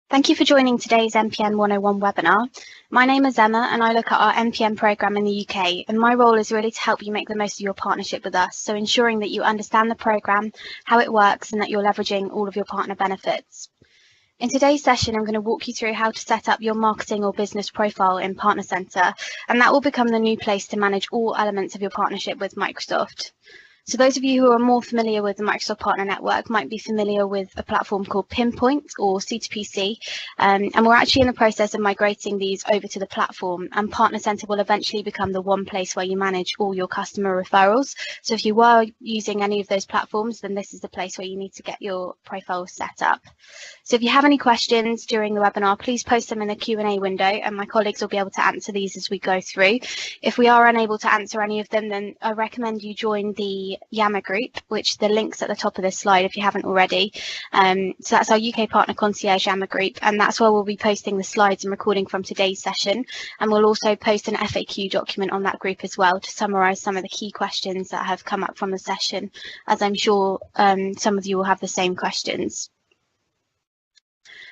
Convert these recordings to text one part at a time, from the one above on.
Thank you for joining today's MPN 101 webinar. My name is Emma and I look at our MPN programme in the UK, and my role is really to help you make the most of your partnership with us, so ensuring that you understand the programme, how it works, and that you're leveraging all of your partner benefits. In today's session, I'm going to walk you through how to set up your marketing or business profile in Partner Centre, and that will become the new place to manage all elements of your partnership with Microsoft. So those of you who are more familiar with the Microsoft Partner Network might be familiar with a platform called Pinpoint or C2PC, and we're actually in the process of migrating these over to the platform, and Partner Centre will eventually become the one place where you manage all your customer referrals. So if you were using any of those platforms, then this is the place where you need to get your profile set up. So if you have any questions during the webinar, please post them in the Q&A window and my colleagues will be able to answer these as we go through. If we are unable to answer any of them, then I recommend you join the Yammer group, which the link's at the top of this slide if you haven't already. So that's our UK Partner Concierge Yammer group, and that's where we'll be posting the slides and recording from today's session. And we'll also post an FAQ document on that group as well to summarise some of the key questions that have come up from the session, as I'm sure some of you will have the same questions.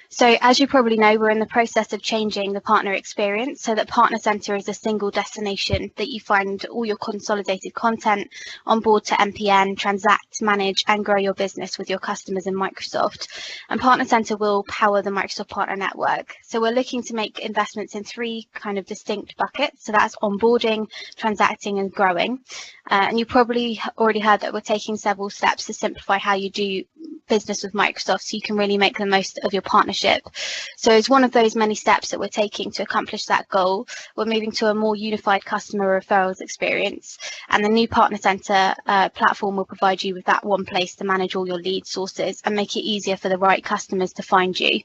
So as you probably know, we're in the process of changing the partner experience so that Partner Centre is a single destination that you find all your consolidated content on board to MPN, transact, manage and grow your business with your customers in Microsoft. And Partner Centre will power the Microsoft Partner Network. So we're looking to make investments in three kind of distinct buckets. So that's onboarding, transacting and growing. And you probably already heard that we're taking several steps to simplify how you do business with Microsoft so you can really make the most of your partnership. So as one of those many steps that we're taking to accomplish that goal, we're moving to a more unified customer referrals experience, and the new Partner Centre platform will provide you with that one place to manage all your lead sources and make it easier for the right customers to find you.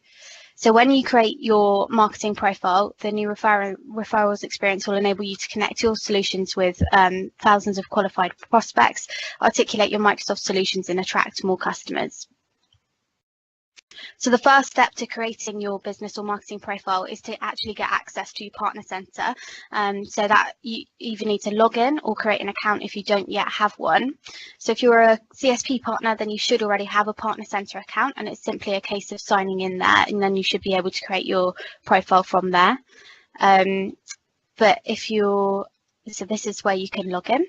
So when you create your marketing profile, the new referrals experience will enable you to connect your solutions with thousands of qualified prospects, articulate your Microsoft solutions and attract more customers. So the first step to creating your business or marketing profile is to actually get access to your Partner Centre, so that you either need to log in or create an account if you don't yet have one. So if you're a CSP partner, then you should already have a Partner Centre account, and it's simply a case of signing in there, and then you should be able to create your profile from there. But if you're, so this is where you can log in.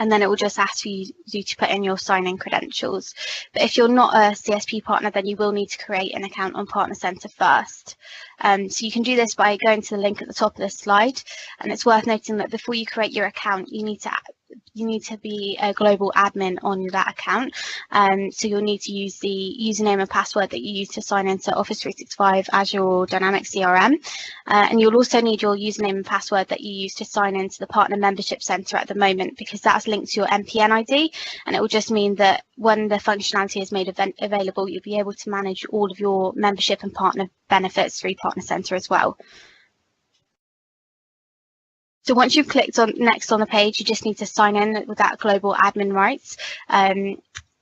And then it will just ask you to put in your sign-in credentials. But if you're not a CSP partner, then you will need to create an account on Partner Centre first. So you can do this by going to the link at the top of this slide. And it's worth noting that before you create your account, you need to be a global admin on that account. So you'll need to use the username and password that you use to sign into Office 365, Azure or Dynamics CRM. And you'll also need your username and password that you use to sign into the Partner Membership Centre at the moment, because that's linked to your MPN ID. And it will just mean that when the functionality is made available, you'll be able to manage all of your membership and partner benefits through Partner Centre as well. So once you've clicked on next on the page, you just need to sign in with that global admin rights. And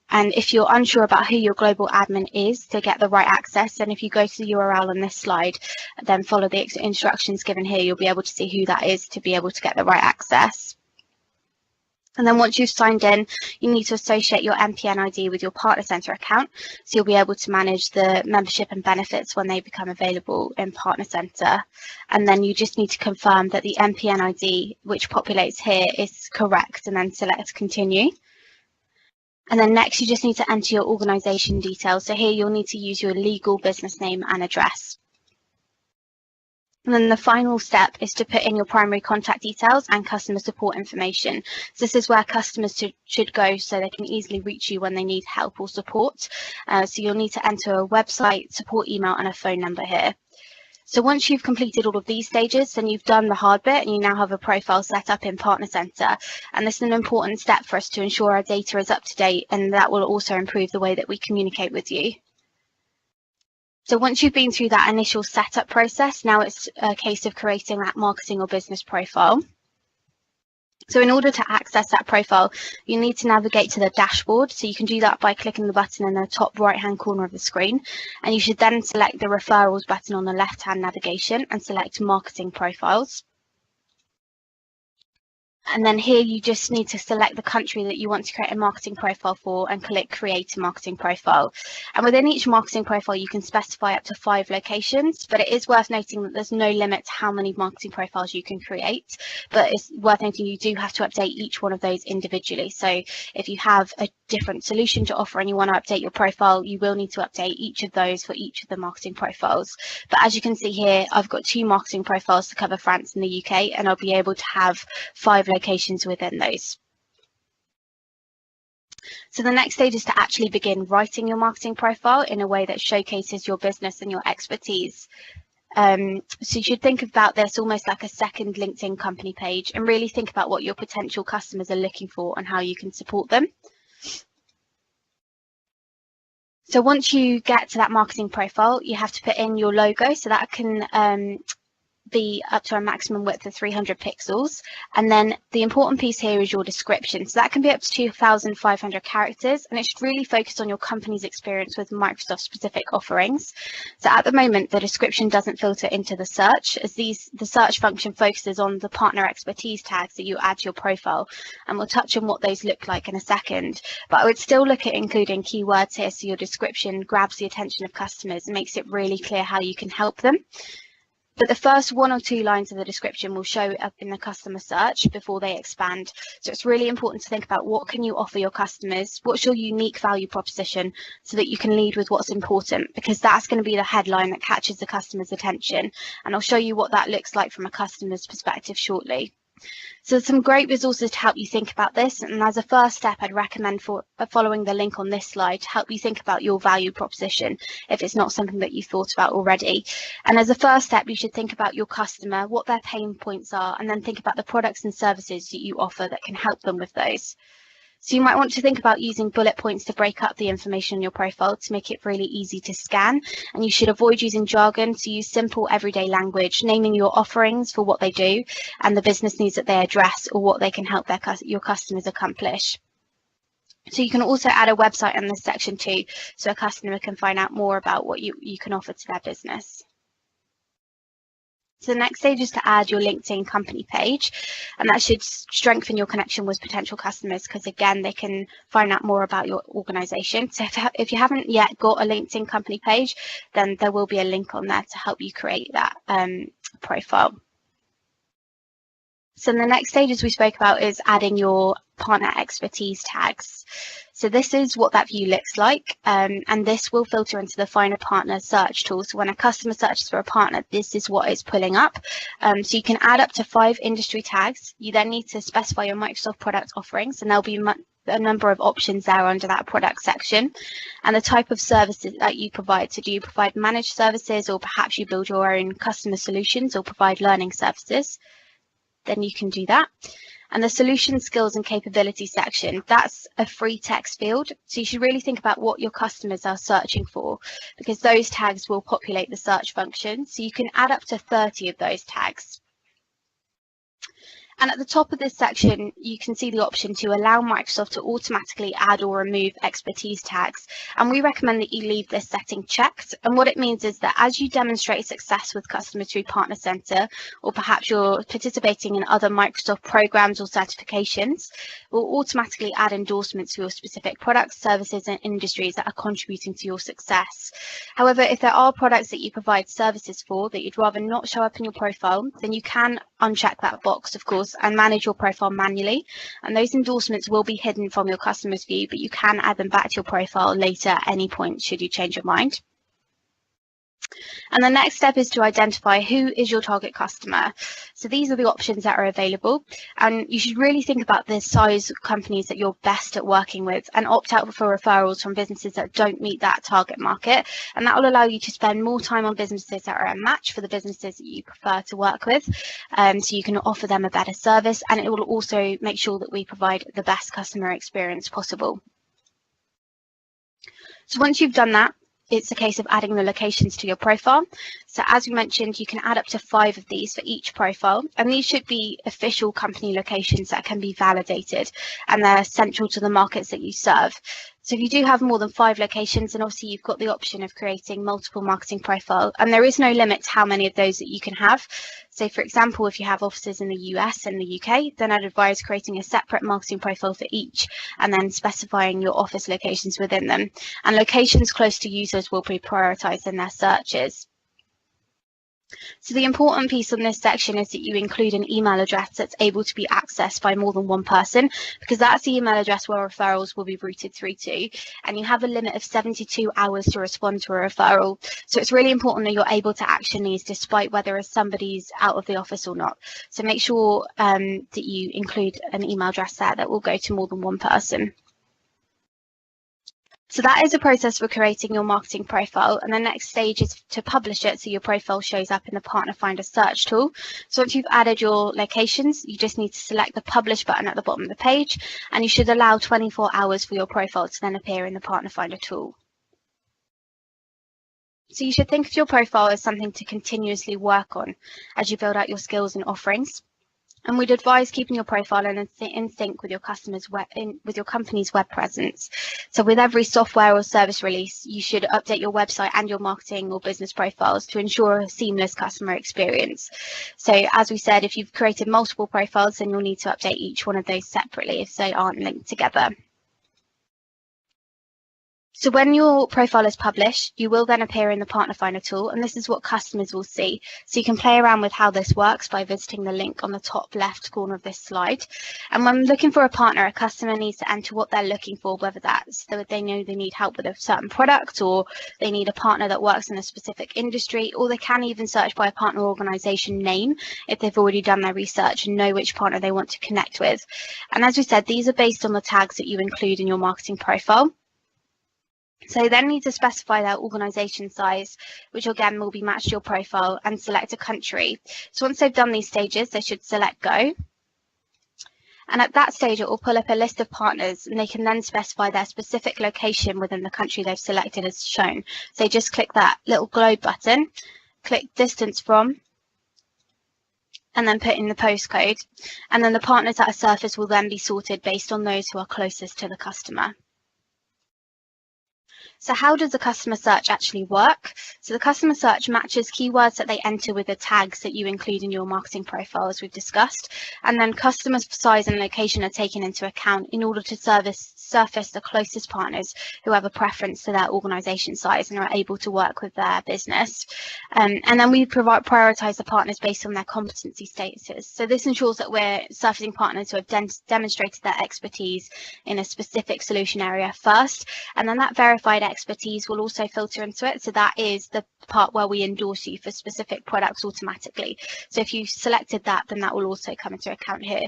if you're unsure about who your global admin is to get the right access, then if you go to the URL on this slide, then follow the instructions given here, you'll be able to see who that is to be able to get the right access. And then once you've signed in, you need to associate your MPN ID with your Partner Centre account, so you'll be able to manage the membership and benefits when they become available in Partner Centre. And then you just need to confirm that the MPN ID, which populates here, is correct, and then select Continue. And then next, you just need to enter your organisation details. So here you'll need to use your legal business name and address. And then the final step is to put in your primary contact details and customer support information. So this is where customers should go so they can easily reach you when they need help or support. So you'll need to enter a website, support email and a phone number here. So once you've completed all of these stages, then you've done the hard bit and you now have a profile set up in Partner Centre. And this is an important step for us to ensure our data is up to date, and that will also improve the way that we communicate with you. So once you've been through that initial setup process, now it's a case of creating that marketing or business profile. So in order to access that profile, you need to navigate to the dashboard. So you can do that by clicking the button in the top right-hand corner of the screen. And you should then select the Referrals button on the left-hand navigation and select Marketing Profiles. And then here you just need to select the country that you want to create a marketing profile for and click create a marketing profile. And within each marketing profile, you can specify up to 5 locations, but it is worth noting that there's no limit to how many marketing profiles you can create. But it's worth noting you do have to update each one of those individually. So if you have a different solution to offer and you want to update your profile, you will need to update each of those for each of the marketing profiles. But as you can see here, I've got 2 marketing profiles to cover France and the UK, and I'll be able to have 5 locations within those. So the next stage is to actually begin writing your marketing profile in a way that showcases your business and your expertise. So you should think about this almost like a second LinkedIn company page, and really think about what your potential customers are looking for and how you can support them. So once you get to that marketing profile, you have to put in your logo, so that can be up to a maximum width of 300 pixels. And then the important piece here is your description. So that can be up to 2,500 characters, and it should really focus on your company's experience with Microsoft specific offerings. So at the moment, the description doesn't filter into the search, as the search function focuses on the partner expertise tags that you add to your profile. And we'll touch on what those look like in a second. But I would still look at including keywords here, so your description grabs the attention of customers and makes it really clear how you can help them. But the first 1 or 2 lines of the description will show up in the customer search before they expand. So it's really important to think about what can you offer your customers, what's your unique value proposition, so that you can lead with what's important, because that's going to be the headline that catches the customer's attention. And I'll show you what that looks like from a customer's perspective shortly. So there's some great resources to help you think about this, and as a first step I'd recommend following the link on this slide to help you think about your value proposition if it's not something that you've thought about already. And as a first step, you should think about your customer, what their pain points are, and then think about the products and services that you offer that can help them with those. So you might want to think about using bullet points to break up the information in your profile to make it really easy to scan. And you should avoid using jargon, so use simple everyday language, naming your offerings for what they do and the business needs that they address, or what they can help your customers accomplish. So you can also add a website in this section too, so a customer can find out more about what you can offer to their business. So the next stage is to add your LinkedIn company page, and that should strengthen your connection with potential customers, because again, they can find out more about your organization. So if you haven't yet got a LinkedIn company page, then there will be a link on there to help you create that profile. So the next stage, as we spoke about, is adding your partner expertise tags. So this is what that view looks like, and this will filter into the Find a Partner search tool. So when a customer searches for a partner, this is what it's pulling up. So you can add up to 5 industry tags. You then need to specify your Microsoft product offerings, and there'll be a number of options there under that product section, and the type of services that you provide. So do you provide managed services, or perhaps you build your own customer solutions or provide learning services? Then you can do that. And the solution skills and capability section, that's a free text field. So you should really think about what your customers are searching for, because those tags will populate the search function. So you can add up to 30 of those tags. And at the top of this section, you can see the option to allow Microsoft to automatically add or remove expertise tags. And we recommend that you leave this setting checked. And what it means is that as you demonstrate success with customers through Partner Center, or perhaps you're participating in other Microsoft programs or certifications, we'll automatically add endorsements for your specific products, services, and industries that are contributing to your success. However, if there are products that you provide services for that you'd rather not show up in your profile, then you can uncheck that box, of course, and manage your profile manually. And those endorsements will be hidden from your customer's view, but you can add them back to your profile later at any point should you change your mind. And the next step is to identify who is your target customer. So these are the options that are available, and you should really think about the size of companies that you're best at working with, and opt out for referrals from businesses that don't meet that target market. And that will allow you to spend more time on businesses that are a match for the businesses that you prefer to work with, so you can offer them a better service, and it will also make sure that we provide the best customer experience possible. So once you've done that, it's a case of adding the locations to your profile. So as we mentioned, you can add up to 5 of these for each profile, and these should be official company locations that can be validated, and they're central to the markets that you serve. So if you do have more than 5 locations, then obviously you've got the option of creating multiple marketing profiles, and there is no limit to how many of those that you can have. So for example, if you have offices in the US and the UK, then I'd advise creating a separate marketing profile for each and then specifying your office locations within them. And locations close to users will be prioritised in their searches. So the important piece on this section is that you include an email address that's able to be accessed by more than one person, because that's the email address where referrals will be routed through to, and you have a limit of 72 hours to respond to a referral. So it's really important that you're able to action these despite whether somebody's out of the office or not. So make sure that you include an email address there that will go to more than one person. So that is a process for creating your marketing profile, and the next stage is to publish it so your profile shows up in the Partner Finder search tool. So once you've added your locations, you just need to select the publish button at the bottom of the page, and you should allow 24 hours for your profile to then appear in the Partner Finder tool. So you should think of your profile as something to continuously work on as you build out your skills and offerings. And we'd advise keeping your profile in sync with your with your company's web presence. So with every software or service release, you should update your website and your marketing or business profiles to ensure a seamless customer experience. So as we said, if you've created multiple profiles, then you'll need to update each one of those separately if they aren't linked together. So when your profile is published, you will then appear in the Partner Finder tool, and this is what customers will see. So you can play around with how this works by visiting the link on the top left corner of this slide. And when looking for a partner, a customer needs to enter what they're looking for, whether that's that they know they need help with a certain product, or they need a partner that works in a specific industry, or they can even search by a partner organisation name if they've already done their research and know which partner they want to connect with. And as we said, these are based on the tags that you include in your marketing profile. So you then need to specify their organisation size, which again will be matched to your profile, and select a country. So once they've done these stages, they should select go. And at that stage, it will pull up a list of partners, and they can then specify their specific location within the country they've selected as shown. So just click that little globe button, click distance from, and then put in the postcode. And then the partners that are surfaced will then be sorted based on those who are closest to the customer. So how does the customer search actually work? So the customer search matches keywords that they enter with the tags that you include in your marketing profile, as we've discussed, and then customer size and location are taken into account in order to surface the closest partners who have a preference to their organisation size and are able to work with their business. And then we prioritise the partners based on their competency statuses. So this ensures that we're surfacing partners who have demonstrated their expertise in a specific solution area first, and then that verified expertise will also filter into it. So that is the part where we endorse you for specific products automatically. So if you selected that, then that will also come into account here.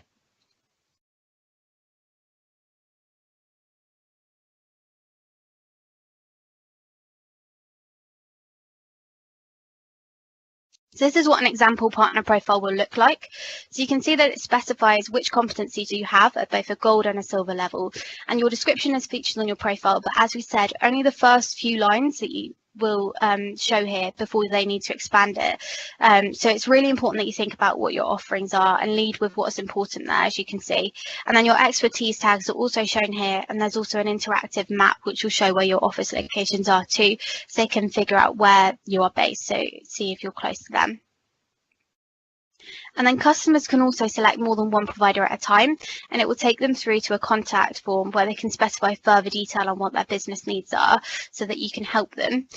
So this is what an example partner profile will look like. So you can see that it specifies which competencies you have at both a gold and a silver level, and your description is featured on your profile, but as we said, only the first few lines that you will show here before they need to expand it. So it's really important that you think about what your offerings are and lead with what's important there, as you can see. And then your expertise tags are also shown here, and there's also an interactive map which will show where your office locations are too, so they can figure out where you are based, so see if you're close to them. And then customers can also select more than one provider at a time, and it will take them through to a contact form where they can specify further detail on what their business needs are so that you can help them.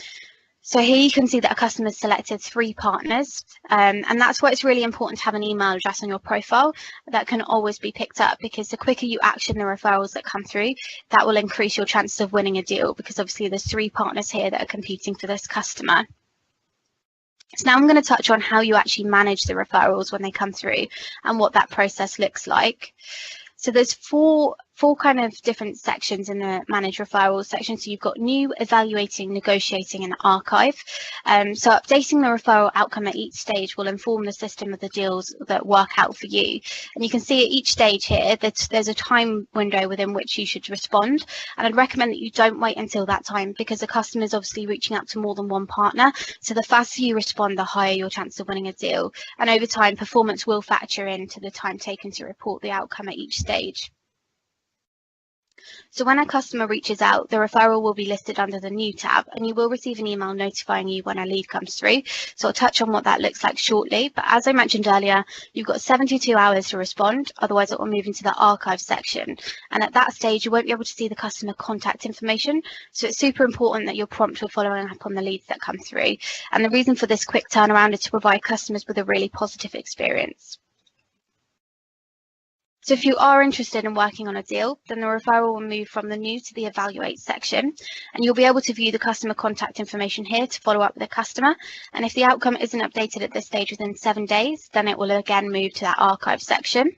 So here you can see that a customer selected 3 partners, and that's why it's really important to have an email address on your profile that can always be picked up, because the quicker you action the referrals that come through, that will increase your chances of winning a deal, because obviously there's 3 partners here that are competing for this customer. So now I'm going to touch on how you actually manage the referrals when they come through and what that process looks like. So there's four kind of different sections in the manage referrals section. So you've got new, evaluating, negotiating, and archive. So updating the referral outcome at each stage will inform the system of the deals that work out for you. And you can see at each stage here that there's a time window within which you should respond. And I'd recommend that you don't wait until that time, because the customer is obviously reaching out to more than one partner. So the faster you respond, the higher your chance of winning a deal. And over time, performance will factor into the time taken to report the outcome at each stage. So when a customer reaches out, the referral will be listed under the new tab, and you will receive an email notifying you when a lead comes through. So I'll touch on what that looks like shortly. But as I mentioned earlier, you've got 72 hours to respond, otherwise it will move into the archive section. And at that stage, you won't be able to see the customer contact information. So it's super important that you're prompt with following up on the leads that come through. And the reason for this quick turnaround is to provide customers with a really positive experience. So if you are interested in working on a deal, then the referral will move from the new to the evaluate section, and you'll be able to view the customer contact information here to follow up with the customer. And if the outcome isn't updated at this stage within 7 days, then it will again move to that archive section.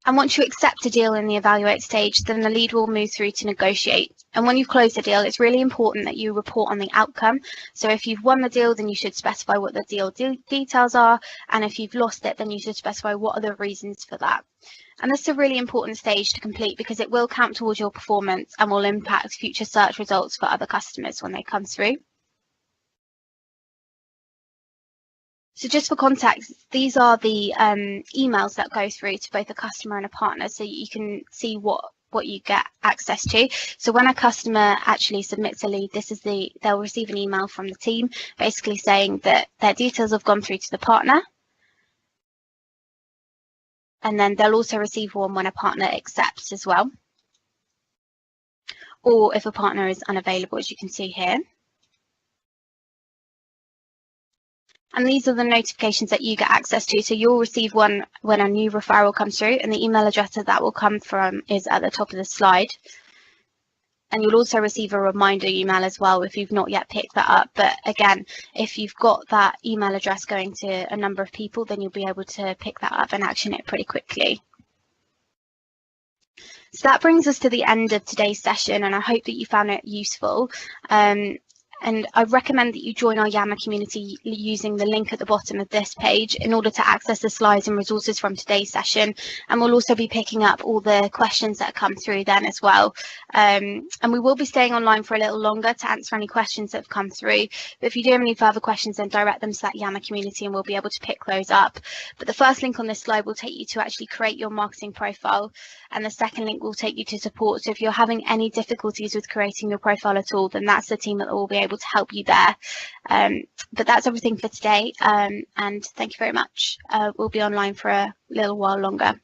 And once you accept a deal in the evaluate stage, then the lead will move through to negotiate. And when you've closed the deal, it's really important that you report on the outcome. So if you've won the deal, then you should specify what the deal details are. And if you've lost it, then you should specify what are the reasons for that. And this is a really important stage to complete because it will count towards your performance and will impact future search results for other customers when they come through. So just for context, these are the emails that go through to both a customer and a partner, so you can see what you get access to. So when a customer actually submits a lead, they'll receive an email from the team basically saying that their details have gone through to the partner. And then they'll also receive one when a partner accepts as well, or if a partner is unavailable, as you can see here. And these are the notifications that you get access to. So you'll receive one when a new referral comes through, and the email address that will come from is at the top of the slide. And you'll also receive a reminder email as well if you've not yet picked that up. But again, if you've got that email address going to a number of people, then you'll be able to pick that up and action it pretty quickly. So that brings us to the end of today's session, and I hope that you found it useful. And I recommend that you join our Yammer community using the link at the bottom of this page in order to access the slides and resources from today's session. And we'll also be picking up all the questions that come through then as well. And we will be staying online for a little longer to answer any questions that have come through. But if you do have any further questions, then direct them to that Yammer community and we'll be able to pick those up. But the first link on this slide will take you to actually create your marketing profile. And the second link will take you to support. So if you're having any difficulties with creating your profile at all, then that's the team that will be able to help you there. But that's everything for today, and thank you very much. We'll be online for a little while longer.